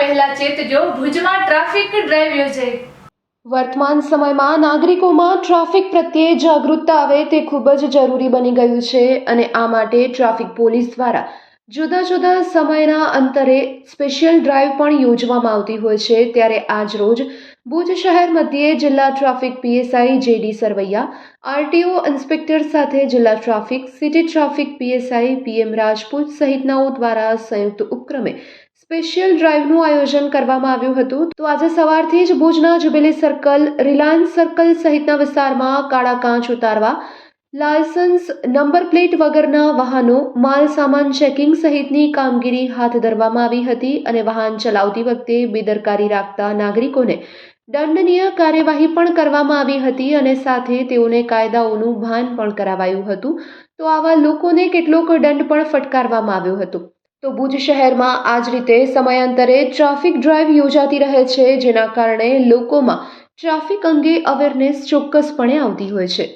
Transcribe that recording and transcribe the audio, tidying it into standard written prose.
પહેલા ચેતજો, ભુજમાં traffic drive યોજાઈ। વર્તમાન સમયમાં નાગરિકોમાં ટ્રાફિક પ્રત્યે જાગૃતતા આવે તે ખૂબ જ જરૂરી બની ગયું છે અને આ માટે ટ્રાફિક પોલીસ દ્વારા જુદા જુદા સમયના અંતરે સ્પેશિયલ ડ્રાઈવ પણ યોજવામાં આવતી હોય છે। ત્યારે આજ રોજ ભુજ શહેર મધ્યે જિલ્લા traffic PSI JD Sarvaiya, RTO inspector સાથે જિલ્લા traffic, city traffic PSI PM Rajput સહિતનાઓ દ્વારા સંયુક્ત ઉપક્રમે સ્પેશિયલ ડ્રાઈવનું આયોજન કરવામાં આવ્યું હતું। તો આજે સવારથી જ ભુજના જ્યુબિલી સર્કલ, રિલાયન્સ સર્કલ સહિતના વિસ્તારમાં કાળા કાંચ ઉતારવા, લાયસન્સ નંબર પ્લેટ વગરના વાહનો, માલ સામાન ચેકિંગ સહિતની કામગીરી હાથ ધરવામાં આવી હતી અને વાહન ચલાવતી વખતે બેદરકારી રાખતા નાગરિકોને દંડનીય કાર્યવાહી પણ કરવામાં આવી હતી અને સાથે તેઓને કાયદાઓનું ભાન પણ કરાવાયું હતું। તો આવા લોકોને કેટલોક દંડ પણ ફટકારવામાં આવ્યો હતો। તો ભુજ શહેરમાં આ જ રીતે સમયાંતરે ટ્રાફિક ડ્રાઈવ યોજાતી રહે છે, જેના કારણે લોકોમાં ટ્રાફિક અંગે અવેરનેસ ચોક્કસપણે આવતી હોય છે।